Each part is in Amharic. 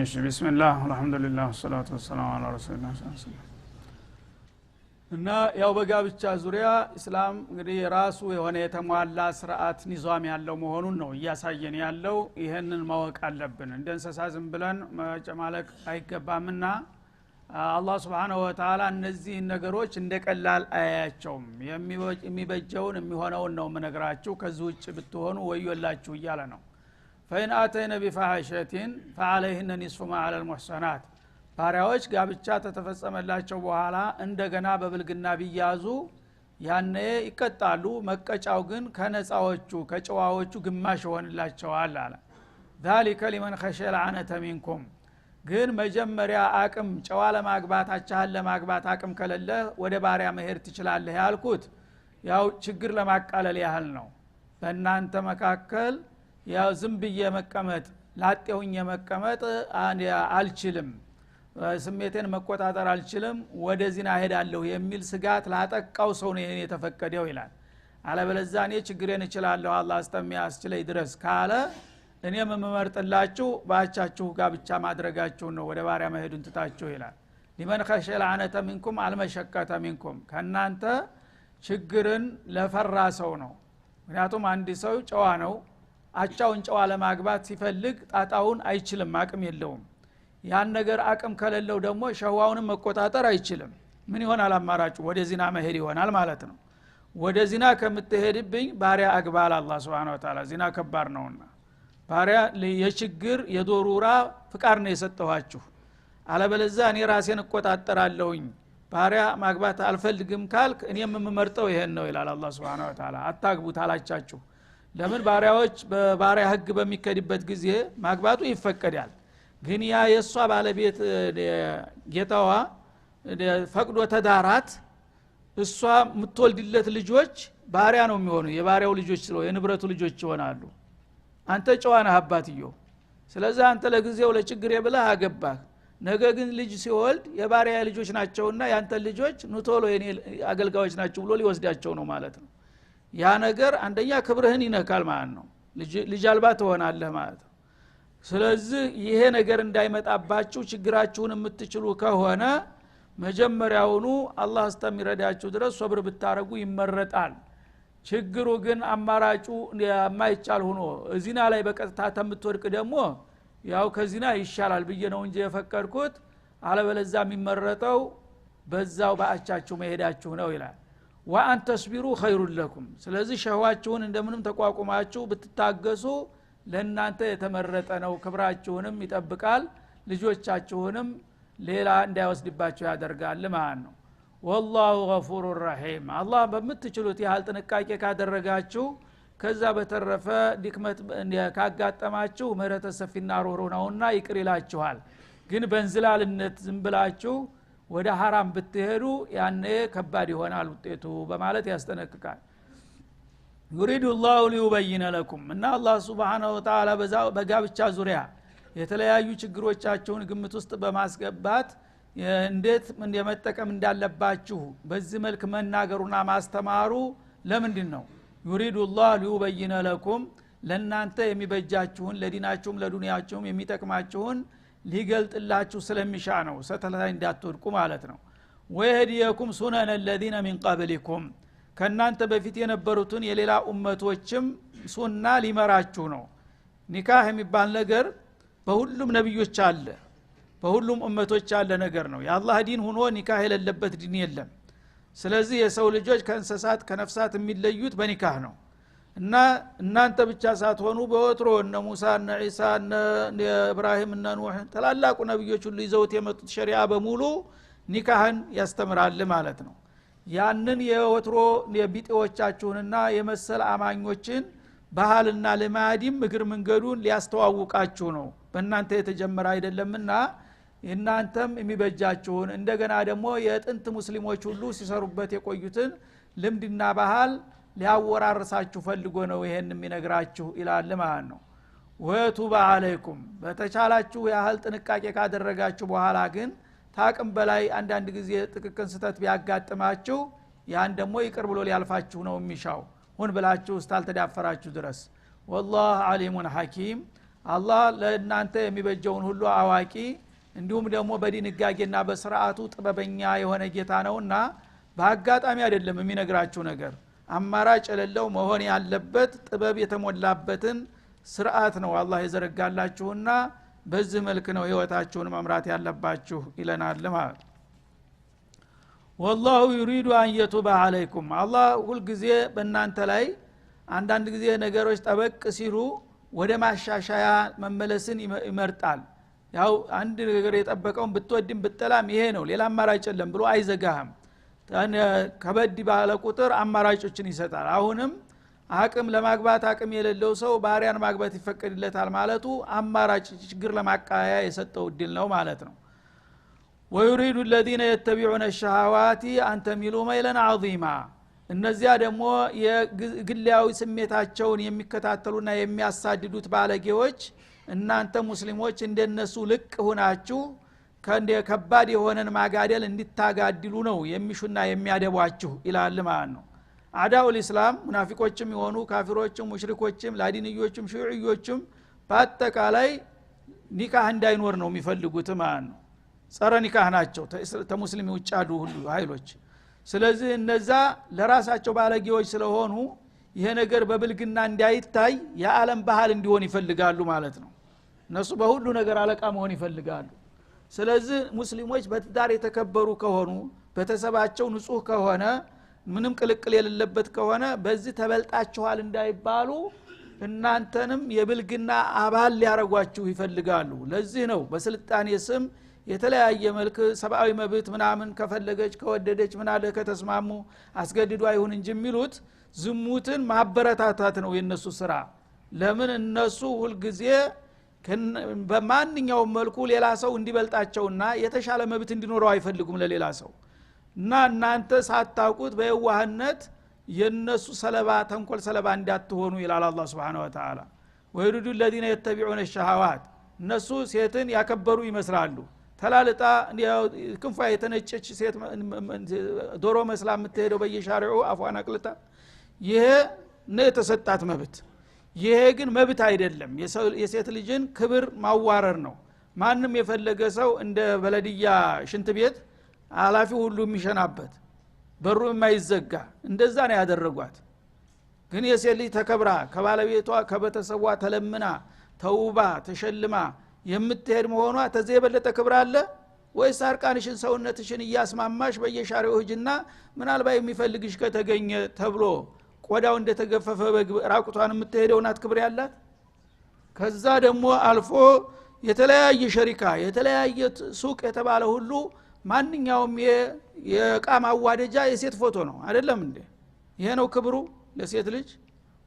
እሺ ቢስሚላህ አልহামዱሊላህ ወሰላቱ ወሰላሙ ዐላ ረሱሊላህ ሰለላሁ ዐለይሂ ወሰለም እና ያው በጋብቻ ዙሪያ እስላም እንግዲህ ራሱ የሆነ የተሟላ ስርዓት ኒዛም ያለው መሆኑን ነው እያሳየን ያለው። ይሄንን ማወቅ አለብን። እንደ እንስሳ ዝም ብለን መጨማለቅ አይገባምና አላህ Subhanahu Wa Ta'ala እነዚህ ነገሮች እንደቀላል አያያቸውም። የሚበጀውን የሚሆነውን ነው መነግራችሁ። ከዚህ ውጭ ብትሆኑ ወዮላችሁ እያለ ነው። فإن آتينا بفاحشة فعليهن نصف ما على المحصنات ባሪያዎች ጋብቻ ተተፈጸመላቸው በኋላ እንደገና በብልግና ቢያዙ ያኔ ይቀጣሉ። መቀጫው ግን ከነጻዎቹ ከጨዋዎቹ ግማሽ ይሆንላቸዋል አለ። ذلك لمن خشي العنة منكم ግን መጀመሪያ አቅም ጨዋ ለማግባት አቻል ለማግባት አቅም ከሌለ ወደ ባሪያ መሄድ ትችላለህ ያልኩት ያው ችግር ለማቃለል ያህል ነው። በእናንተ መካከል ያው ዝም ብዬ መቀመጥ ላጤውኝ መቀመጥ አልችልም፣ ስሜቴን መቆጣጠር አልችልም፣ ወደ ዚና ሄዳለሁ የሚል ስጋት ላጠቃው ሰው ነው የተፈቀደው ይላል። አለበለዚያ እኔ ችግሬን እችላለሁ አላህ እስከሚያስችለኝ ድረስ ካለ እኔም መመርጥላችሁ ባቻችሁ ጋብቻ ማድረጋችሁ ነው፣ ወደ ባሪያ መሄዱን ትታችሁ ይላል። لمن خشي العنة منكم المشقة منكم ከናንተ ችግርን ለፈራ ሰው ነው። ምክንያቱም አንድ ሰው ጨዋ ነው፣ አቻውን ጨዋ ለማግባት ሲፈልግ ጣጣውን አይችልም፣ አቅም የለውም። ያን ነገር አቅም ከሌለው ደግሞ ሸዋውን መቆጣጠር አይችልም። ምን ይሆናል አማራጩ? ወደ ዚና መሄድ ይሆናል ማለት ነው። ወደ ዚና ከምትሄድብኝ ባሪያ አግባል አላህ Subhanahu Wa Ta'ala ዚና ከባድ ነውና ባሪያ የችግር የዶሩራ ፍቃድ ነው የሰጠኋችሁ። አለበለዚያ እኔ ራሴን እቆጣጠራለሁኝ ባሪያ ማግባት አልፈልግም ካልክ እኔም የምመርጠው ይሄን ነው ይላል አላህ Subhanahu Wa Ta'ala። አታግቡት አላቻችሁ። ለምን ባሪያዎች በባሪያ ህግ በሚከድበት ጊዜ ማግባቱ ይፈቀዳል። ግን ያ የሷ ባለቤት ጌታዋ ፈቅዶ ተዳራት እሷ ምትወልድለት ልጆች ባሪያ ነው የሚሆኑ፣ የባሪያው ልጆች ስለሆነ የንብረቱ ልጆች ይሆናሉ። አንተ ጨዋና አባትዮ፣ ስለዚህ አንተ ለጊዜው ለችግር ብለህ አገባህ። ነገ ግን ልጅ ሲወልድ የባሪያ ልጆች ናቸውና ያንተ ልጆች ኑቶሎ የኔ አገልጋዮች ናቸው ብሎ ሊወስዳቸው ነው ማለት ነው። ያ ነገር አንደኛ ክብርህን ይነካል ማለት ነው። ልጅ አልባ ትሆናለህ ማለት ነው። ስለዚህ ይሄ ነገር እንዳይመጣባችሁ ችግራችሁን የምትችሉ ከሆነ መጀመሪያውኑ አላህ እስከሚረዳችሁ ድረስ ሶብር ብታረጉ ይመረጣል። ችግሩ ግን አማራጩ የማይቻል ሆኖ ዚና ላይ በቀጥታ ተምትወድቅ ደግሞ ያው ከዚና ይሻላል ብዬ ነው እንጂ የፈቀድኩት። አለበለዚያ የሚመረጠው በዛው ባአቻችሁ መሄዳችሁ ነው ይላል። ወአን ተስቢሩ ኸይሩን ለኩም። ስለዚህ ሸህዋችሁን እንደምንም ተቋቁማችሁ ብትታገሱ ለእናንተ የተመረጠ ነው፣ ክብራችሁንም ይጠብቃል፣ ልጆቻችሁንም ሌላ እንዳይወስድባችሁ ያደርጋል ማለት ነው። ወላሁ ገፉሩ ረሂም። አላህ በምትችሉት ያህል ጥንቃቄ ካደረጋችሁ ከዛ በተረፈ ድክመት ካጋጠማችሁ ምህረተ ሰፊና ሩህሩህ ነውና ይቅር ይላችኋል። ግን በእንዝላልነት ዝም ብላችሁ ወደ ሐራም ብትሄዱ ያኔ ከባድ ይሆናል ውጤቱ በማለት ያስጠነቅቃል። يريد الله ليبين لكم እና አላህ Subhanahu Wa Ta'ala በጋብቻ ዙሪያ የተለያዩ ችግሮቻቸውን ግምት ውስጥ በማስገባት እንዴት እንደመጠቀም እንዳለባችሁ በዚህ መልክ መናገሩና ማስተማሩ ለምንድን ነው? يريد الله ليبين لكم ለናንተ የሚበጃችሁን ለዲናችሁም ለዱንያችሁም የሚጠቅማችሁን ሊገልጥላችሁ ስለሚሻ ነው፣ ሰተላይ እንዳትወድቁ ማለት ነው። ወይህዲየኩም ሱነነ الذين من قبلكم ከናንተ በፊት የነበሩትን የሌላ ኡመቶችም ሱና ሊመራችሁ ነው። ኒካህ የሚባል ነገር በሁሉም ነብዮች አለ፣ በሁሉም ኡመቶች አለ ነገር ነው። የአላህ ዲን ሆኖ ኒካህ የሌለበት ዲን የለም። ስለዚህ የሰው ልጆች ከእንስሳት ከነፍሳት የሚለዩት በኒካህ ነው። እና እናንተ ብቻ ሳትሆኑ በወትሮ እነ ሙሳ እነ ኢሳ እነ ኢብራሂም እነ ኑህ ተላላቁ ነብዮች ሁሉ ይዘውት የመጡት ሸሪዓ በሙሉ ኒካህን ያስተምራል ማለት ነው። ያንን የወትሮ የቢጤዎቻችሁንና የመሰል አማኞችን ባህልና ልማዲም እግር መንገዱን ሊያስተዋውቃችሁ ነው። በእናንተ የተጀመረ አይደለምና እናንተም የሚበጃችሁን እንደገና ደግሞ የጥንት ሙስሊሞች ሁሉ ሲሰሩበት የቆዩትን ልምድና ባህል ሊያወራርሳችሁ ፈልጎ ነው ይሄን የሚነግራችሁ ይላል ማለት ነው። ወቱባ አለይኩም በተቻላችሁ ያህል ጥንቃቄ ካደረጋችሁ በኋላ ግን ታቅም በላይ አንዳንድ ጊዜ ጥቅቅን ስተት ቢያጋጥማችሁ ያን ደግሞ ይቅር ብሎ ሊያልፋችሁ ነው የሚሻው ሁን ብላችሁ ስታልተዳፈራችሁ ድረስ። والله عليم حكيم አላህ ለእናንተ የሚበጀውን ሁሉ አዋቂ እንዲሁም ደግሞ በዲንጋጌና በስርዓቱ ጥበበኛ የሆነ ጌታ ነውና በአጋጣሚ አይደለም የሚነግራችሁ ነገር አማራጭ የሌለው መሆን ያለበት ጥበብ የተሞላበትን ስርዓት ነው አላህ የዘረጋላችሁና በዚህ መልክ ነው ህይወታችሁን መምራት ያለባችሁ ይለናል ማለት والله يريد ان يتوب عليكم الله ሁሉ ጊዜ በእናንተ ላይ አንዳንድ ጊዜ ነገሮች ጠበቅ ሲሉ ወደ ማሻሻያ መመለስን ይመርጣል ያው አንድ ነገር የጠበቀውን ብትወድም ብትጠላም ይሄ ነው ሌላ አማራጭ የለም ብሎ አይዘጋህም ከበድ ባለ ቁጥር አማራጮችን ይሰጣል አሁንም አቅም ለማግባት አቅም የሌለው ሰው ባሪያን ማግባት ይፈቀድለታል ማለቱ አማራጭ ችግር ለማቃያ የሰጠው ድል ነው ማለት ነው ويريد الذين يتبعون الشهوات أن تميلوا ميلا عظيما እነዚያ ደግሞ የግላዊ ስሜታቸውን የሚከታተሉና የሚያሳድዱት ባለጌዎች እናንተ ሙስሊሞች እንደነሱ ልቅ ሆናችሁ ከእንደ ከባድ የሆነን ማጋደል እንድታጋድሉ ነው የሚሹና የሚያደቧችሁ ይላል ማለት ነው አዳው الاسلام ሙናፊቆችም የሆኑ ካፊሮችም ሙሽሪኮችም ላዲንዮችም ሺዕዮችም በአጠቃላይ ኒካህ እንዳይኖር ነው የሚፈልጉት ማለት ነው ጸረ ኒካህ ናቸው ተሙስሊም ውጭ ያሉ ሁሉ ኃይሎች ስለዚህ እነዛ ለራሳቸው ባለጌዎች ስለሆኑ ይሄ ነገር በብልግና እንዳይታይ የዓለም ባህል እንዲሆን ይፈልጋሉ ማለት ነው እነሱ በሁሉ ነገር አለቃ መሆን ይፈልጋሉ ስለዚህ ሙስሊሞች በትዳር የተከበሩ ከሆኑ በተሰባቸው ንጹህ ከሆነ ምንም ቅልቅል የሌለበት ከሆነ በዚህ ተበልጣችኋል እንዳይባሉ እናንተንም የብልግና አባል ሊያረጓችሁ ይፈልጋሉ ለዚህ ነው በስልጣኔ ስም የተለያየ መልክ ሰብአዊ መብት ምናምን ከፈለገች ከወደደች ምናለ ከተስማሙ አስገድዱ አይሁን እንጂ የሚሉት ዝሙትን ማበረታታት ነው የነሱ ስራ ለምን እነሱ ሁሉ ጊዜ በማንኛውም መልኩ ሌላ ሰው እንዲበልጣቸውና የተሻለ መብት እንዲኖረው አይፈልጉም ለሌላ ሰው እና እናንተ ሳታውቁት በየዋህነት የነሱ ሰለባ ተንኮል ሰለባ እንዳትሆኑ ይላል አላህ Subhanahu Wa Ta'ala ወይሩዱ الذين يتبعون الشهوات እነሱ ሴትን ያከበሩ ይመስላሉ ተላልጣ ክንፋ የተነጨች ሴት ዶሮ መስላ የምትሄደው በየሻሪዑ አፏን አቅልጣ ይሄ ነው የተሰጣት መብት ይሄ ግን መብት አይደለም የሴት ልጅን ክብር ማዋረር ነው ማንም የፈለገ ሰው እንደ በለዲያ ሽንት ቤት አላፊ ሁሉ የሚሸናበት በሩ የማይዘጋ እንደዛ ነው ያደረጓት ግን የሴት ልጅ ተከብራ ከባለቤቷ ከበተሰቧ ተለምና ተውባ ተሸልማ የምትሄድ መሆኗ ተዚህ የበለጠ ክብር አለ ወይስ አርቃንሽን ሰውነትሽን እያስማማሽ በየሻሪው ህጅና ምናልባት የሚፈልግሽ ከተገኘ ተብሎ ቆዳው እንደተገፈፈ ራቁቷን የምትሄደው ናት ክብር ያላት ከዛ ደግሞ አልፎ የተለያየ ሸሪካ የተለያየ ሱቅ የተባለ ሁሉ ማንኛውም የቃ ማዋደጃ የሴት ፎቶ ነው አይደለም እንዴ ይሄ ነው ክብሩ ለሴት ልጅ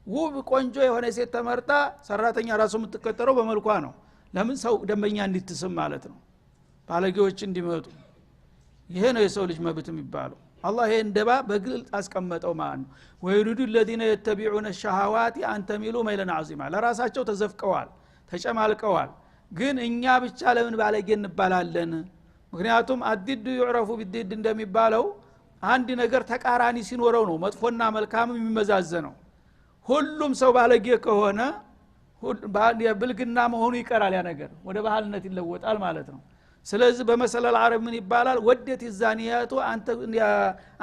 ውብ ቆንጆ የሆነ ሴት ተመርጣ ሰራተኛ ራሱ የምትከተረው በመልኳ ነው ለምን ሰው ደንበኛ እንድትስም ማለት ነው ባለጌዎች እንዲመጡ ይሄ ነው የሰው ልጅ መብት የሚባለው አላህ ይሄ እንደባ በግልጽ አስቀመጠው ማለት ነው ወይሩዱ الذين يتبعون الشهوات أن تميلوا ميلا عظيما ለራሳቸው ተዘፍቀዋል ተጨማልቀዋል ግን እኛ ብቻ ለምን ባለጌ እንባላለን ምክንያቱም አዲዱ ይعرፉ بالدد እንደሚባለው አንድ ነገር ተቃራኒ ሲኖረው ነው መጥፎና መልካም የሚመዛዘነው ሁሉም ሰው ባለጌ ከሆነ የብልግና መሆኑ ይቀራል ያ ነገር ወደ ባህልነት ይለወጣል ማለት ነው ስለዚህ በመሰለል አረብ ምን ይባላል ወደት ይዛኒያቱ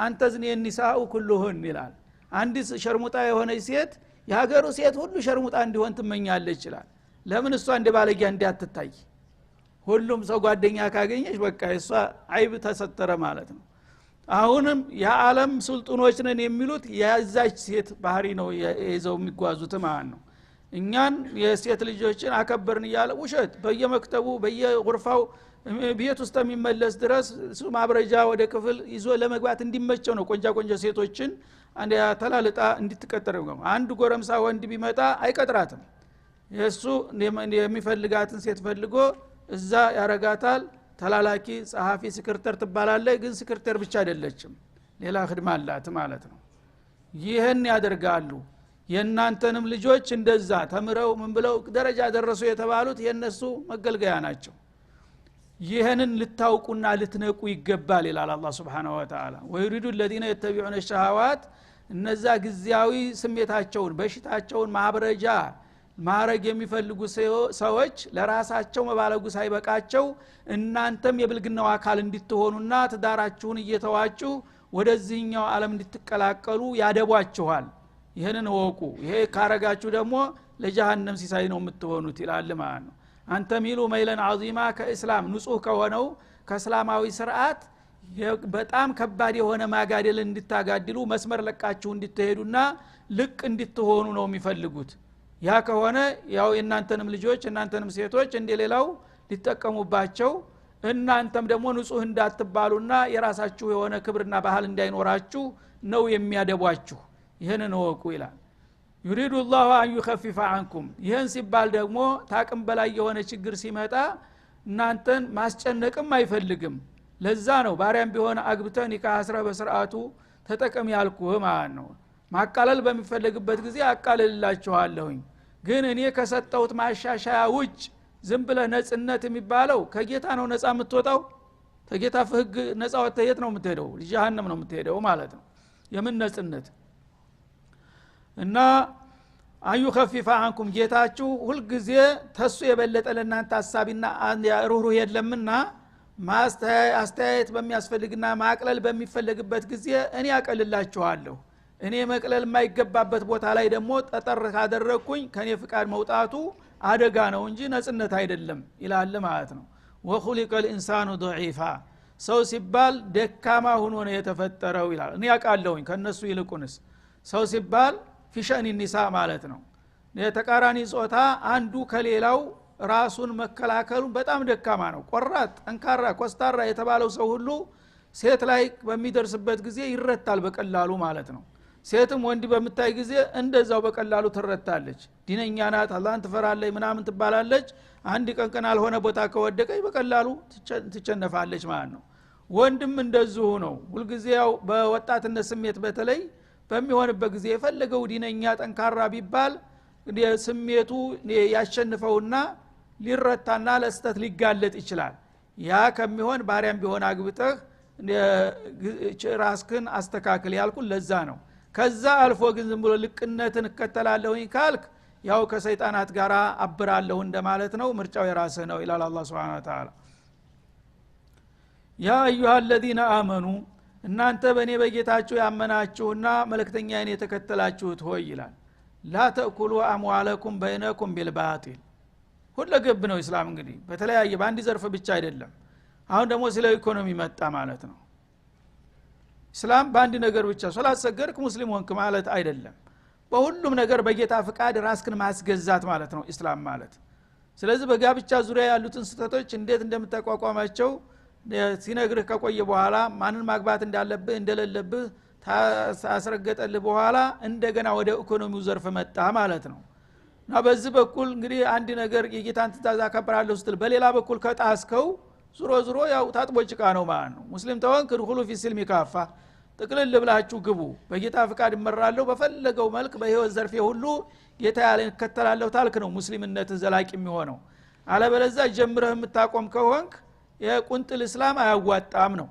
አንተ ዝኒ النساء كلهن ይላል አንዲት ሸርሙጣ የሆነ ሴት የሀገሩ ሴት ሁሉ ሸርሙጣ እንዲሆን ትመኛለች ይላል ለምን እሷ እንደ ባለጌ እንዲያትታይ ሁሉም ሰው ጓደኛ ካገኘች በቃ እሷ አይብ ተሰተረ ማለት ነው አሁንም የዓለም ሱልጣኖች ነን የሚሉት ያዛች ሴት ባህሪ ነው የይዘው የሚጓዙት ማለት ነው እኛን የሴት ልጆችን አከበርን ይያለ ውሸት በየመክተቡ በየጉርፋው ቤት ውስጥ የሚመለስ ድረስ ማብረጃ ወደ ክፍል ይዞ ለመግባት እንዲመቸው ነው ቆንጆ ሴቶችን አንድ ተላልጣ እንድትቀጠረው ነው አንድ ጎረምሳ ወንድ ቢመጣ አይቀጥራትም የሱ የሚፈልጋትን ሴት ፈልጎ እዛ ያረጋታል ተላላኪ ጸሐፊ ስክርተር ትባላለች ግን ስክርተር ብቻ አይደለችም ሌላ ኸድማ አላት ማለት ነው ይሄን ያደርጋሉ የናንተንም ልጆች እንደዛ ተምረው ምን ብለው ደረጃ ደረሱ የተባሉት የነሱ መገልገያ ናቸው ይሄንን ልታውቁና ልትነቁ ይገባል ይላል አላህ Subhanahu Wa Ta'ala ወይሪዱ الذين يتبعون الشهوات እነዛ ግዚያዊ ስሜታቸውን በሽታቸውን ማብረጃ ማረግ የሚፈልጉ ሰዎች ለራሳቸው መባለጉ ሳይበቃቸው እናንተም የብልግናው አካል እንድትሆኑና ትዳራችሁን እየተዋችሁ ወደዚህኛው ዓለም እንድትቀላቀሉ ያደቧችኋል ይሄንን ወቁ ይሄ ካረጋችሁ ደግሞ ለጀሃነም ሲሳይ ነው የምትሆኑት ይላል ማለት ነው አንተ ሚሉ መይለን عظيما ከእስላም ንጹህ ከሆነው ከእስላማዊ ስርዓት በጣም ከባድ የሆነ ማጋደል እንድታጋድሉ መስመር ለቃችሁ እንድትሄዱና ልቅ እንድትሆኑ ነው የሚፈልጉት ያ ከሆነ ያው እናንተንም ልጆች እናንተንም ሴቶች እንደሌላው ሊጠቀሙባቸው እናንተም ደግሞ ንጹህ እንዳትባሉና የራሳችሁ የሆነ ክብርና ባህል እንዳይኖራችሁ ነው የሚያደቧችሁ ይሄንን ወቁ ይላል يريد الله ان يخفف عنكم ይሄን ሲባል ደግሞ ታቅም በላይ የሆነ ችግር ሲመጣ እናንተን ማስጨነቅም አይፈልግም ለዛ ነው ባሪያም ቢሆን አግብተህ ኒካህ አስራ በስርዓቱ ተጠቀም ያልኩህ ማለት ነው ማቃለል በሚፈልግበት ጊዜ አቃለልላችኋለሁኝ ግን እኔ ከሰጠሁት ማሻሻያ ውጭ ዝም ብለህ ነጽነት የሚባለው ከጌታ ነው ነጻ የምትወጣው ከጌታ ፍህግ ነጻ ወጥተህ የት ነው የምትሄደው ጀሃነም ነው የምትሄደው ማለት ነው የምን ነጽነት እና አዩ خفف عنكم ጌታችሁ ሁሉ ጊዜ ተሱ የበለጠ ለናንተ ሐሳቢና ሩህሩህ የለምና አስተያየት በሚያስፈልግና ማቅለል በሚፈልግበት ጊዜ እኔ አቀልላችኋለሁ እኔ መቅለል የማይገባበት ቦታ ላይ ደግሞ ጠጠር ካደረኩኝ ከኔ ፍቃድ መውጣቱ አደጋ ነው እንጂ ነጽነት አይደለም ይላል ማለት ነው ወخلق الانسان ضعيفا ሰው ሲባል ደካማ ሆኖ ነው የተፈጠረው ይላል እኔ አቃለሁኝ ከነሱ ይልቁንስ ሰው ሲባል ፊሸኒ ኒሳ ማለት ነው የተቃራኒ ጾታ አንዱ ከሌላው ራሱን መከላከሉ በጣም ደካማ ነው ቆራጥ ጠንካራ ኮስታራ የተባለው ሰው ሁሉ ሴት ላይ በሚደርስበት ጊዜ ይረታል በቀላሉ ማለት ነው ሴትም ወንድ በመታይ ጊዜ እንደዛው በቀላሉ ትረታለች ዲነኛ ናት አላህን ትፈራለች ምናምን ትባላለች አንድ ቀን አልሆነ ቦታ ከወደቀች በቀላሉ ትቸነፋለች ማለት ነው ወንድም እንደዚሁ ነው ሁሉ ጊዜ ያው በወጣትነት ስሜት በተለይ በሚሆንበት ጊዜ የፈለገው ዲነኛ ጠንካራ ቢባል ስሜቱ ያሸንፈውና ሊረታና ለስተት ሊጋለጥ ይችላል ያ ከሚሆን ባሪያም ቢሆን አግብተህ ራስክን አስተካክል ያልኩ ለዛ ነው ከዛ አልፎ ግን ዝም ብሎ ልቅነትን እከተላለሁኝ ካልክ ያው ከሰይጣናት ጋር አብራለሁ እንደማለት ነው ምርጫው የራስህ ነው ኢላላ አላህ Subhanahu Wa Ta'ala ያ አዩሃ الذين آمنوا እናንተ በእኔ በጌታችሁ ያመናችሁና መልእክተኛዬን የተከተላችሁት ሆይ ይላል لا تأكلوا أموالكم بينكم بالباطل ሁለገብ ነው እስላም እንግዲህ በተለያየ በአንድ ዘርፍ ብቻ አይደለም አሁን ደግሞ ስለ ኢኮኖሚ መጣ ማለት ነው እስላም በአንድ ነገር ብቻ ሶላት ሰገድክ ሙስሊም ሆንክ ማለት አይደለም በሁሉም ነገር በጌታ ፍቃድ ራስክን ማስገዛት ማለት ነው እስላም ማለት ስለዚህ በጋብቻ ዙሪያ ያሉትን ስህተቶች እንዴት እንደምታቋቋማቸው ሲነግርህ ከቆየ በኋላ ማንን ማግባት እንዳለብህ እንደሌለብህ ታስረገጠልህ በኋላ እንደገና ወደ ኢኮኖሚው ዘርፍ መጣ ማለት ነው እና በዚህ በኩል እንግዲህ አንድ ነገር የጌታን ትእዛዝ አከብራለሁ ስትል በሌላ በኩል ከጣስከው ዙሮ ያው ታጥቦ ጭቃ ነው ማለት ነው ሙስሊም ተወንክ ድኹሉ ፊ ሲልሚ ካፋ ጥቅልል ብላችሁ ግቡ በጌታ ፍቃድ እመራለሁ በፈለገው መልክ በህይወት ዘርፌ ሁሉ ጌታ ያለን ከተላለሁ ታልክ ነው ሙስሊምነት ዘላቂ የሚሆነው አለበለዚያ ጀምረህ የምታቆም ከሆንክ የቁንጥል እስላም አያዋጣም ነው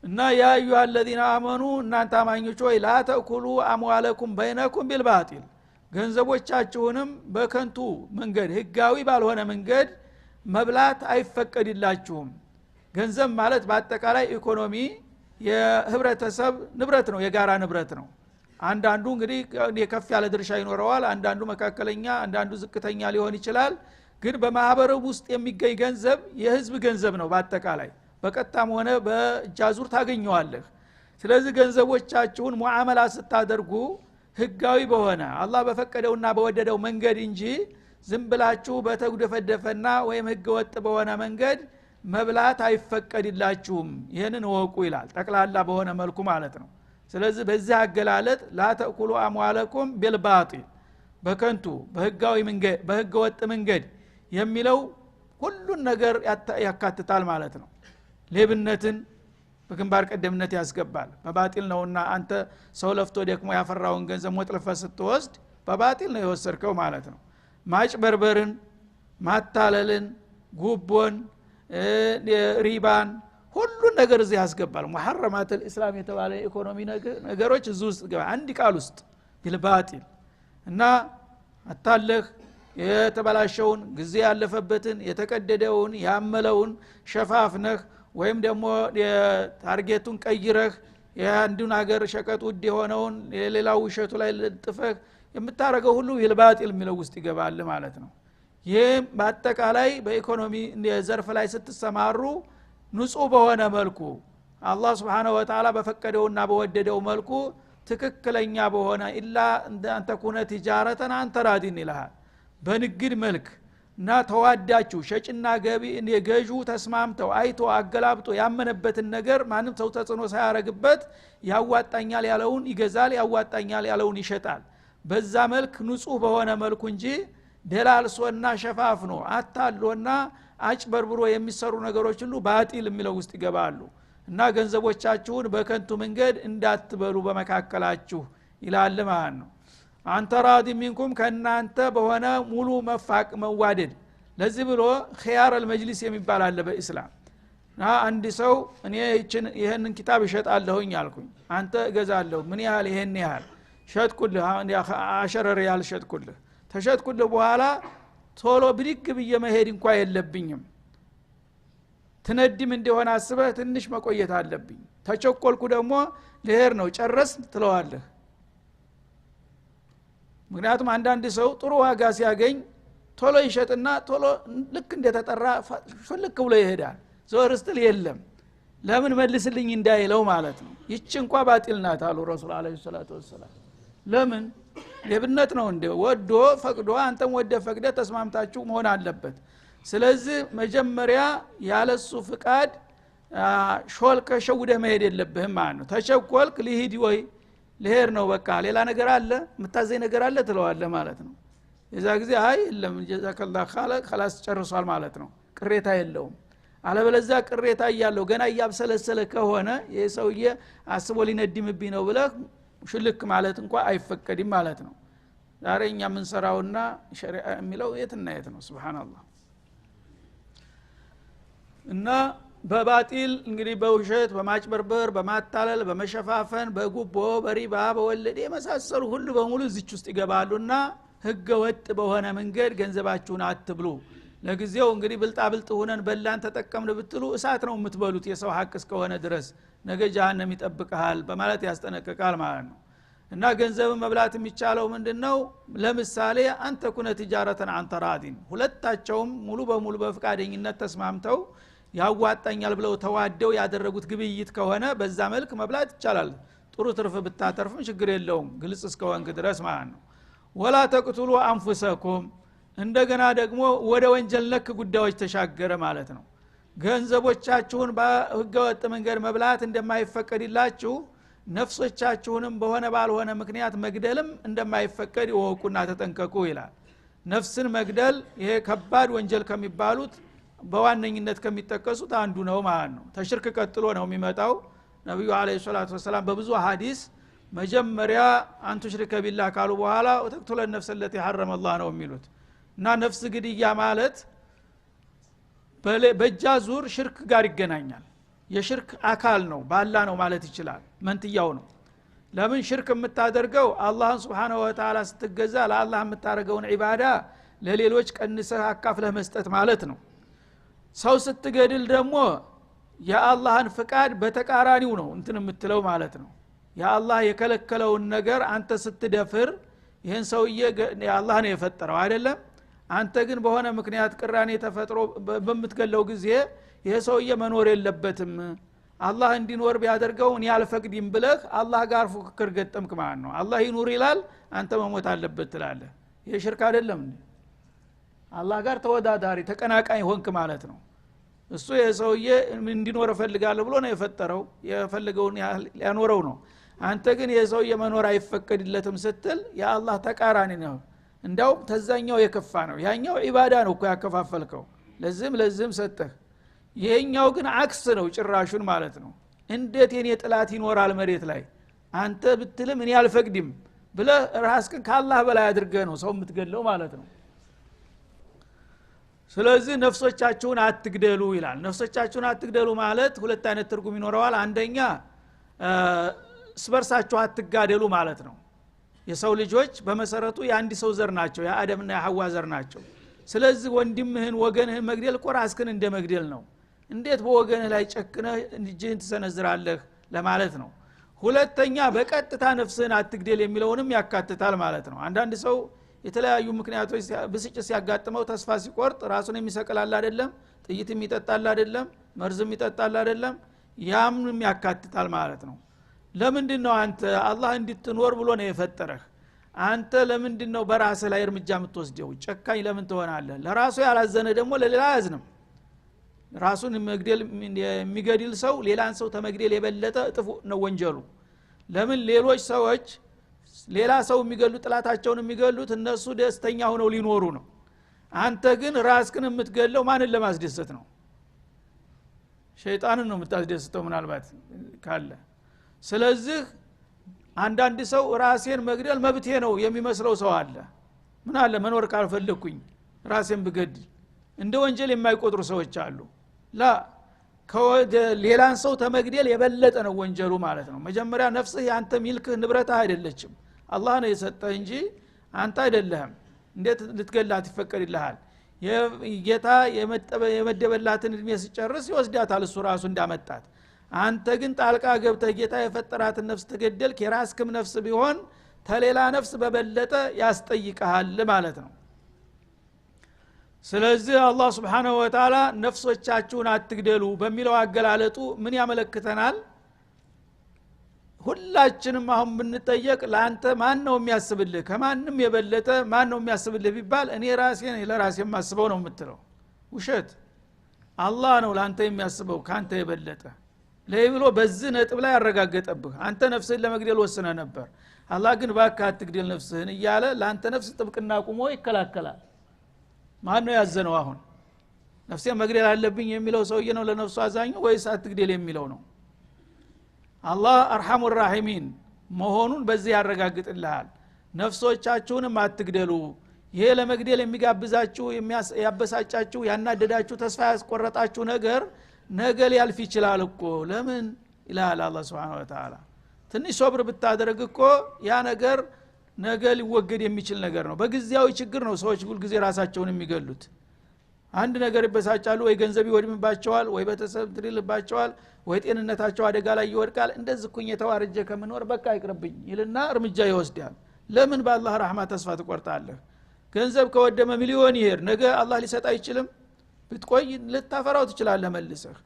እና ያ አዩሃ الذين آمنوا እናንተ አማኞች ሆይ لا تأكلوا أموالكم بينكم بالباطل ገንዘቦቻችሁንም በከንቱ መንገድ ህጋዊ ባልሆነ መንገድ መብላት አይፈቀድላችሁም ገንዘብ ማለት በአጠቃላይ ኢኮኖሚ የህብረተሰብ ንብረት ነው የጋራ ንብረት ነው አንዳንዱ እንግዲህ የከፍ ያለ ድርሻ ይኖረዋል አንዳንዱ መካከለኛ አንዳንዱ ዝቅተኛ ሊሆን ይችላል ግን በማህበረው ውስጥ የሚገኝ ገንዘብ የህዝብ ገንዘብ ነው በአጠቃላይ በቀጣም ሆነ በጃዙር ታገኘዋለህ ስለዚህ ገንዘቦቻችሁን ሙአመላ ስታደርጉ ህጋዊ በሆነ አላህ በፈቀደውና በወደደው መንገድ እንጂ ዝም ብላችሁ በተጉደፈደፈና ወይም ህገ ወጥ በሆነ መንገድ መብላት አይፈቀድላችሁም ይሄንን ወቁ ይላል ጠቅላላ በሆነ መልኩ ማለት ነው ስለዚህ በዚህ አገላለጥ لا تأكلوا أموالكم بالباطل በከንቱ በህጋዊ መንገድ በህገ ወጥ መንገድ የሚለው ሁሉን ነገር ያካትታል ማለት ነው ሌብነትን በግንባር ቀደምነት ያስገባል በባጢል ነውና አንተ ሰው ለፍቶ ደግሞ ያፈራውን ገንዘብ ወጥለፈ ስትወስድ በባጢል ነው የወሰድከው ማለት ነው ማጭበርበርን ማታለልን ጉቦን ሪባን ሁሉን ነገር እዚህ ያስገባል ሙሐረማት الاسلام የተባለ ኢኮኖሚ ነገሮች እዚህ ውስጥ ገባ አንድ ቃል ውስጥ ቢልባጢል እና አታለህ የተበላሸውን ጊዜ ያለፈበትን የተቀደደውን ያመለውን ሸፋፍነህ ወይም ደግሞ ታርጌቱን ቀይረህ የአንዱን ሀገር ሸቀጥ ውድ የሆነውን የሌላው ውሸቱ ላይ ልጥፈህ የምታረገው ሁሉ ይልባጢል የሚለው ውስጥ ይገባል ማለት ነው። ይህ በአጠቃላይ በኢኮኖሚ ዘርፍ ላይ ስትሰማሩ ንጹህ በሆነ መልኩ አላህ Subhanahu Wa Ta'ala በፈቀደውና በወደደው መልኩ ትክክለኛ በሆነ ኢላ አንተ ኩነ ትጃረተን አንተ ራዲን ይልሃል በንግድ መልክ እና ተዋዳችሁ ሸጭና ገቢ የገዡ ተስማምተው አይቶ አገላብጦ ያመነበትን ነገር ማንም ሰው ተጽኖ ሳያረግበት ያዋጣኛል ያለውን ይገዛል ያዋጣኛል ያለውን ይሸጣል። በዛ መልክ ንጹህ በሆነ መልኩ እንጂ ደላልሶና ሸፋፍኖ አታሎና አጭበርብሮ የሚሰሩ ነገሮች ሁሉ ባጢል የሚለው ውስጥ ይገባሉ እና ገንዘቦቻችሁን በከንቱ መንገድ እንዳትበሉ በመካከላችሁ ይላል ማለት ነው። አንተ ራዲ ሚንኩም ከናንተ በሆነ ሙሉ መፋቅ መዋደድ ለዚህ ብሎ ኺያር አልመጅሊስ የሚባል አለ በእስላም እና አንድ ሰው እኔ ይሄንን ኪታብ እሸጣለሁኝ አልኩኝ አንተ እገዛለሁ ምን ያህል ይሄን ያህል ሸጥኩልህ 10 ሪያል ሸጥኩልህ ተሸጥኩልህ በኋላ ቶሎ ብድግ ብዬ መሄድ እንኳን የለብኝም ትነድም እንደሆነ አስበህ ትንሽ መቆየት አለብኝ ተቸኮልኩ ደግሞ ለሄር ነው ጨረስ ትለዋለህ። ምክንያቱም አንዳንድ ሰው ጥሩ ዋጋ ሲያገኝ ቶሎ ይሸጥና ቶሎ ልክ እንደተጠራ ፍልክ ብሎ ይሄዳል ዞር ስትል የለም ለምን መልስልኝ እንዳይለው ማለት ነው። ይቺ እንኳን ባጢል ናት አሉ ረሱል አለይሂ ሰላቱ ወሰለም። ለምን ለብነት ነው እንደ ወዶ ፈቅዶ አንተም ወደ ፈቅደ ተስማምታችሁ መሆን አለበት። ስለዚህ መጀመሪያ ያለሱ ፍቃድ ሾልከ ሸውደ መሄድ የለብህም ማለት ነው። ተቸኮልክ ሊሂድ ወይ ለሄር ነው በቃ ሌላ ነገር አለ መታዘይ ነገር አለ ትለዋለህ ማለት ነው። የዛ ጊዜ አይ ለም ጀዛከላህ خلاص ጨርሷል ማለት ነው ቅሬታ የለውም። አለበለዚያ ቅሬታ ያለው ገና ያብሰለሰለ ከሆነ የሰውዬ አስቦ ሊነድምብኝ ነው ብለህ ሽልክ ማለት እንኳን አይፈቀድም ማለት ነው። ዛሬኛ ምን ሰራውና ሸሪዓ የሚለው የትና የት ነው ሱብሃንአላህ። እና በባጢል እንግዲህ በውሸት በማጭበርበር በማታለል በመሸፋፈን በጉቦ በሪባ በወለድ የመሳሰሉ ሁሉ በሙሉ እዚች ውስጥ ይገባሉና ህገ ወጥ በሆነ መንገድ ገንዘባችሁን አትብሉ። ለጊዜው እንግዲህ ብልጣብልጥ ሆነን በላን ተጠቀምን ብትሉ እሳት ነው የምትበሉት የሰው ሐቅ እስከሆነ ድረስ ነገ ጀሃነም ይጠብቃል በማለት ያስጠነቅቃል ማለት ነው። እና ገንዘብ መብላት የሚቻለው ምንድነው? ለምሳሌ አንተ ኩነ ትጃረተን አንተ ራዲን ሁለታቸውም ሙሉ በሙሉ በፍቃደኝነት ተስማምተው ያዋጣኛል ብለው ተዋደው ያደረጉት ግብይት ከሆነ በዛ መልክ መብላት ይቻላል። ጥሩ ትርፍ ብታተርፍም ችግር የለውም ግልጽ እስከሆንክ ድረስ ማለት ነው። ወላ ተቅቱሉ አንፉሰኩም እንደገና ደግሞ ወደ ወንጀል ነክ ጉዳዮች ተሻገረ ማለት ነው። ገንዘቦቻችሁን በህገወጥ መንገድ መብላት እንደማይፈቀድላችሁ ነፍሶቻችሁንም በሆነ ባልሆነ ምክንያት መግደልም እንደማይፈቀድ ይወቁና ተጠንቀቁ ይላል። ነፍስን መግደል ይሄ ከባድ ወንጀል ከሚባሉት በዋነኝነት ከሚጠቀሱት አንዱ ነው ማለት ነው። ተሽርክ ቀጥሎ ነው የሚመጣው። ነብዩ አለይሂ ሰላቱ ወሰለም በብዙ ሐዲስ መጀመሪያ አንቱ ሽርክ ቢላህ ካሉ በኋላ ወተቅቱለ ነፍስ التي حرم الله ነው የሚሉት እና ነፍስ ግድያ ማለት በጃዙር ሽርክ ጋር ይገናኛል። የሽርክ አካል ነው ባላ ነው ማለት ይችላል መንትያው ነው። ለምን ሽርክ የምታደርገው አላህን Subhanahu Wa Ta'ala ስትገዛ ለአላህ የምታረገውን ዒባዳ ለሌሎች ቀንሰህ አካፍለህ መስጠት ማለት ነው። ሰው ስትገድል ደግሞ የአላህን ፍቃድ በተቃራኒው ነው እንትን የምትለው ማለት ነው። የአላህ የከለከለውን ነገር አንተ ስትደፍር ይሄን ሰውዬ የአላህ ነው የፈጠረው አይደለም። አንተ ግን በሆነ ምክንያት ቅራኔ ተፈጥሮ በምትገለው ጊዜ ይሄ ሰውዬ መኖር የለበትም አላህ እንዲኖር ቢያደርገው እኔ አልፈቅድም ብለህ አላህ ጋር ፉክክር ገጠምክ ማለት ነው። አላህ ይኑር ይላል አንተ መሞት አለበት ትላለህ። ይሄ ሽርክ አይደለም እንዴ? አላህ ጋር ተወዳዳሪ ተቀናቃኝ ሆንክ ማለት ነው። እሱ የሰውዬ እንዲኖር ፈልጋለሁ ብሎ ነው የፈጠረው የፈለገውን ያኖረው ነው። አንተ ግን የሰውዬ መኖር አይፈቀድለትም ስትል የአላህ ተቃራኒ ነው። እንዳው ተዛኛው የከፋ ነው። ያኛው ዒባዳ ነው እኮ ያከፋፈልከው ለዚህም ሰጠህ። ይሄኛው ግን አክስ ነው ጭራሹን ማለት ነው። እንዴት የኔ ጥላት ይኖራል መሬት ላይ አንተ ብትልም እኔ አልፈቅድም ብለህ ራስህን ከአላህ በላይ አድርገህ ነው ሰው የምትገለው ማለት ነው። ስለዚህ ነፍሶቻችሁን አትግደሉ ይላል። ነፍሶቻችሁን አትግደሉ ማለት ሁለት አይነት ትርጉም ይኖረዋል። አንደኛ ስበርሳችሁ አትጋደሉ ማለት ነው። የሰው ልጆች በመሰረቱ የአንድ ሰው ዘር ናቸው የአደምና የሐዋ ዘር ናቸው ስለዚህ ወንድምህን ወገንህን መግደል እኮ ራስህን እንደ መግደል ነው እንዴት በወገንህ ላይ ጨክነህ እጅህን ትሰነዝራለህ ለማለት ነው ሁለተኛ በቀጥታ ነፍስህን አትግደል የሚለውንም ያካትታል ማለት ነው አንዳንድ ሰው የተለያዩ ምክንያቶች ብስጭት ሲያጋጥመው ተስፋ ሲቆርጥ ራሱን የሚሰቅላል አይደለም ጥይት የሚጠጣል አይደለም መርዝ የሚጠጣል አይደለም ያምንም ያካትታል ማለት ነው ለምንድነው አንተ አላህ እንድትኖር ብሎ ነው የፈጠረህ አንተ ለምንድነው በራስህ ላይ እርምጃ የምትወስደው ጨካኝ ለምን ትሆናለህ ለራሱ ያላዘነ ደግሞ ለሌላ ያዝንም ራሱን የሚገድል ሰው ሌላን ሰው ተመግደል የበለጠ እጥፍ ነው ወንጀሉ ለምን ሌሎች ሰዎች ሌላ ሰው የሚገሉ ጥላታቸውን የሚገሉት እነሱ ደስተኛ ሆነው ሊኖሩ ነው አንተ ግን ራስህን የምትገለው ማንን ለማስደሰት ነው ሸይጣንን ነው የምታስደስተው ምናልባት ካለ ስለዚህ አንዳንድ ሰው ራሴን መግደል መብቴ ነው የሚመስለው ሰው አለ ምን አለ መኖር ካልፈለኩኝ ራሴን ብገድል እንደ ወንጀል የማይቆጥሩ ሰዎች አሉ ላ ሌላን ሰው ተመግደል የበለጠ ነው ወንጀሉ ማለት ነው መጀመሪያ ነፍስህ ያንተ ሚልክህ ንብረትህ አይደለችም አላህ ነው የሰጠህ እንጂ አንተ አይደለህም እንዴት ልትገላት ይፈቀድልሃል የጌታ የመደበላትን እድሜ ሲጨርስ ይወስዳታል እሱ ራሱ እንዳመጣት አንተ ግን ጣልቃ ገብተህ ጌታ የፈጠራትን ነፍስ ተገደልክ የራስክም ነፍስ ቢሆን ተሌላ ነፍስ በበለጠ ያስጠይቀሃል ማለት ነው ስለዚህ አላህ Subhanahu Wa Ta'ala ነፍሶቻችሁን አትግደሉ በሚለው አገላለጡ ምን ያመለክተናል ሁላችንም አሁን ብንጠየቅ ለአንተ ማን ነው የሚያስብልህ ከማንም የበለጠ ማን ነው የሚያስብልህ ቢባል እኔ ራሴን ለራሴ የማስበው ነው የምትለው ውሸት አላህ ነው ለአንተ የሚያስበው ካንተ የበለጠ ለይብሎ በዚህ ነጥብ ላይ ያረጋገጠብህ አንተ ነፍስህን ለመግደል ወስነ ነበር አላህ ግን ባካ አትግደል ነፍስህን እያለ ለአንተ ነፍስ ጥብቅና ቆሞ ይከላከላል ማን ነው ያዘነው አሁን ነፍሴን መግደል አለብኝ የሚለው ሰውዬ ነው ለነፍሱ አዛኙ ወይስ አትግደል የሚለው ነው አላህ አርሐሙ الراحمين መሆኑን በዚህ ያረጋግጥልሃል ነፍሶቻችሁንም አትግደሉ ይሄ ለመግደል የሚጋብዛችሁ ያበሳጫችሁ ያናደዳችሁ ተስፋ ያስቆረጣችሁ ነገር ነገ ሊያልፍ ይችላል እኮ ለምን ይላል አላህ Subhanahu Wa Ta'ala ትንሽ ሶብር ብታደርግ እኮ ያ ነገር ነገ ሊወገድ የሚችል ነገር ነው በጊዜያዊ ችግር ነው ሰዎች ሁሉ ጊዜ ራሳቸውን የሚገሉት አንድ ነገር ይበሳጫሉ ወይ ገንዘብ ይወድምባቸዋል ወይ ቤተሰብ ትሪልባቸዋል ወይ ጤንነታቸው አደጋ ላይ ይወድቃል እንደዚህ ኩኝ የተዋረጀ ከመኖር በቃ ይቅርብኝ ይልና እርምጃ ይወስዳል ለምን በአላህ ረህመት ተስፋ ትቆርጣለህ ገንዘብ ከወደመ ሚሊዮን ይሄር ነገ አላህ ሊሰጥ አይችልም ብትቆይ ልታፈራው ትችላለህ መልሰህ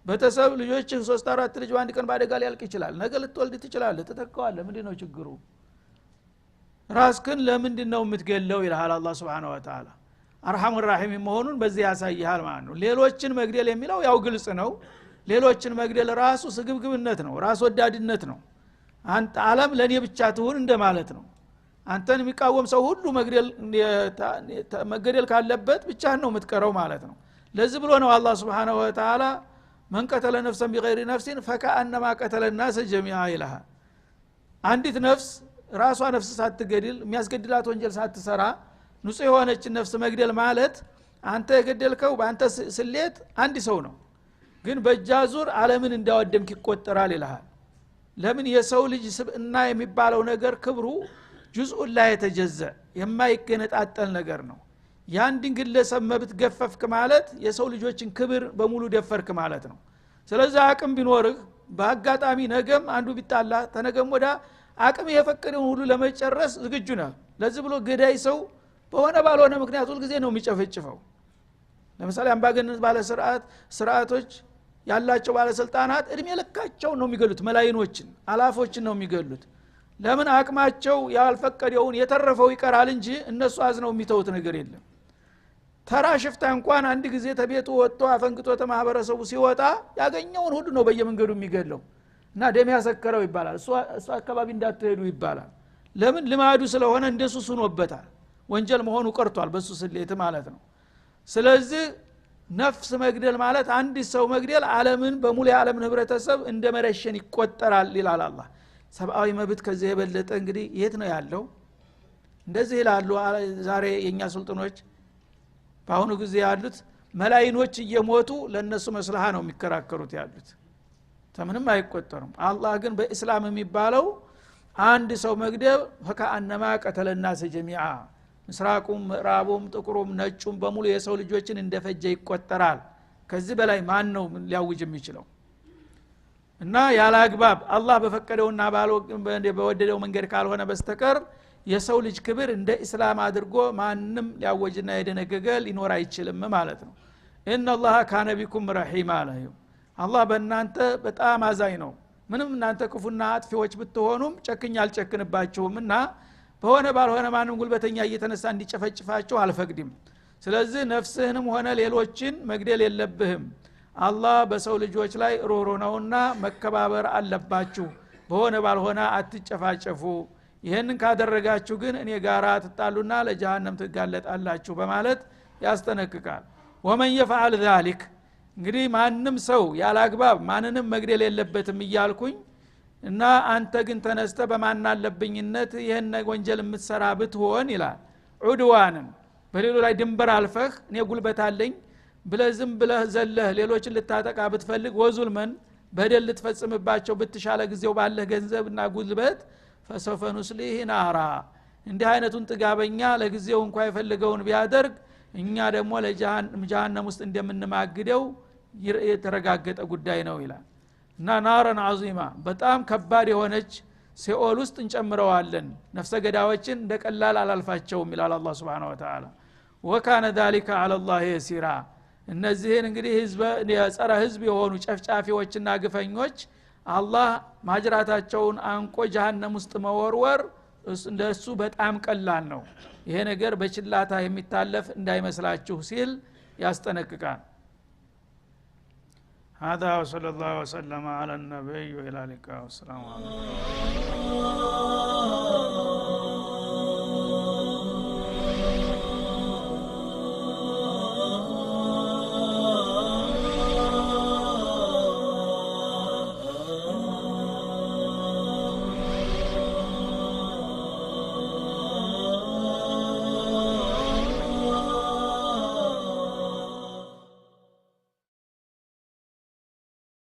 ቤተሰብ ልጆችህ 3 4 ልጅ አንድ ቀን ባደጋ ሊያልቅ ይችላል ነገ ልትወልድ ትችላለህ ተተካዋለህ ምንድነው ችግሩ ራስክን ለምንድነው የምትገለው ይላል አላህ Subhanahu Wa Ta'ala አርሐሙ الراحمين መሆኑን በዚህ ያሳያል ማለት ነው ሌሎችን መግደል የሚለው ያው ግልጽ ነው ሌሎችን መግደል ራሱ ስግብግብነት ነው ራስ ወዳድነት ነው አንተ ዓለም ለኔ ብቻ ትሁን እንደማለት ነው አንተን የሚቃወም ሰው ሁሉ መግደል ካለበት ብቻህን ነው የምትቀረው ማለት ነው ለዚህ ብሎ ነው አላህ Subhanahu Wa Ta'ala من قتل نفسا بغير نفس فكأنما قتل الناس جميعا ይላል አንዲት ነፍስ ራሷ ነፍስ ሳትገድል የሚያስገድላት ወንጀል ሳትሰራ ንጹህ የሆነች ነፍስ መግደል ማለት አንተ የገደልከው በአንተ ስሌት አንድ ሰው ነው ግን በጃዙር ዓለምን እንዳወደምክ ይቆጠራል ይላል ለምን የሰው ልጅ ስብዕና የሚባለው ነገር ክብሩ ጁዝኡ ላይ የተጀዘ የማይገነጣጠል ነገር ነው ያንድን ግለሰብ መብት ገፈፍክ ማለት የሰው ልጆችን ክብር በሙሉ ደፈርክ ማለት ነው ስለዚህ አቅም ቢኖርህ በአጋጣሚ ነገም አንዱ ቢጣላ ተነገም ወዳ አቅም የፈቀደውን ሁሉ ለመጨረስ ዝግጁ ነህ ለዚህ ብሎ ገዳይ ሰው በሆነ ባልሆነ ምክንያት ሁሉ ጊዜ ነው የሚጨፈጭፈው ለምሳሌ አምባገነን ባለ ስርዓቶች ያላቸው ባለስልጣናት እድሜ ልካቸው ነው የሚገሉት መላይኖችን አላፎችን ነው የሚገሉት ለምን አቅማቸው ያልፈቀደውን የተረፈው ይቀራል እንጂ እነሱ አዝነው የሚተውት ነገር የለም ተራ ሽፍታ እንኳን አንድ ጊዜ ተቤቱ ወጥቶ አፈንግጦ ተማህበረሰቡ ሲወጣ ያገኘውን ሁሉ ነው በየመንገዱ የሚገለው እና ደም ያሰከረው ይባላል እሱ አካባቢ እንዳትሄዱ ይባላል ለምን ልማዱ ስለሆነ እንደሱ ሱኖበታል ወንጀል መሆኑ ቀርቷል በሱ ስሌት ማለት ነው ስለዚህ ነፍስ መግደል ማለት አንድ ሰው መግደል ዓለምን በሙሉ የዓለም ህብረተሰብ እንደመረሸን ይቆጠራል ይላል አላህ ሰብአዊ መብት ከዚህ የበለጠ እንግዲህ የት ነው ያለው እንደዚህ ይላሉ ዛሬ የኛ ሱልጣኖች በአሁኑ ጊዜ ያሉት መላይኖች እየሞቱ ለነሱ መስላሃ ነው የሚከራከሩት ያሉት ተምንም አይቆጠሩም አላህ ግን በእስላም የሚባለው አንድ ሰው መግደል ፈከአነማ ቀተለ الناس جميعا ምስራቁም ምዕራቡም ጥቁሩም ነጩም በሙሉ የሰው ልጆችን እንደፈጀ ይቆጠራል ከዚህ በላይ ማን ነው ሊያውጅ የሚችለው እና ያላግባብ አላህ በፈቀደውና በወደደው መንገድ ካልሆነ በስተቀር የሰው ልጅ ክብር እንደ እስላም አድርጎ ማንንም ሊያወጅና የደነገገ ሊኖር አይችልም ማለት ነው ان الله كان بكم رحيما አለህ አላህ በእናንተ በጣም አዛኝ ነው ምንም እናንተ ክፉና አጥፊዎች ብትሆኑም ጨክኛ አልጨክንባችሁምና በሆነ ባልሆነ ማንም ጉልበተኛ እየተነሳ እንዲጨፈጭፋችሁ አልፈቅድም ስለዚህ ነፍስህንም ሆነ ሌሎችን መግደል የለብህም አላህ በሰው ልጆች ላይ ሮሮ ነውና መከባበር አለባችሁ በሆነ ባልሆነ አትጨፋጨፉ ይሄንን ካደረጋችሁ ግን እኔ ጋራ ትጣሉና ለጀሃነም ትጋለጣላችሁ በማለት ያስጠነቅቃል ወመን يفعل ذلك እንግዲህ ማንም ሰው ያላግባብ ማንንም መግደል የለበትም እያልኩኝ እና አንተ ግን ተነስተ በማናለብኝነት ይሄን ወንጀል የምትሰራ ብትሆን ይላል ዑድዋንን በሌሎ ላይ ድንበር አልፈህ እኔ ጉልበት አለኝ ብለዝም ብለህ ዘለህ ሌሎችን ልታጠቃ ብትፈልግ ወዙልመን በደል ልትፈጽምባቸው ብትሻለ ጊዜው ባለህ ገንዘብና ጉልበት فسوف نسليه نارا እንዲህ አይነቱን ጥጋበኛ ለጊዜው እንኳን የፈልገውን ቢያደርግ እኛ ደግሞ ለጀሃነም ውስጥ እንደምንማግደው የተረጋገጠ ጉዳይ ነው ይላል እና ናራን አዚማ በጣም ከባድ የሆነች ሲኦል ውስጥ እንጨምረዋለን ነፍሰ ገዳዮችን እንደቀላል አላልፋቸውም ይላል አላህ Subhanahu Wa Ta'ala وكان ذلك على الله يسيرا እነዚህን እንግዲህ ህዝብ የጸረ ህዝብ የሆኑ ጨፍጫፊዎችና ግፈኞች አላህ ማጅራታቸውን አንቆ ጀሃነም ውስጥ መወርወር እንደሱ በጣም ቀላል ነው ይሄ ነገር በችላታ የሚታለፍ እንዳይመስላችሁ ሲል ያስጠነቅቃል هذا وصلى الله وسلم على النبي وإلى اللقاء والسلام عليكم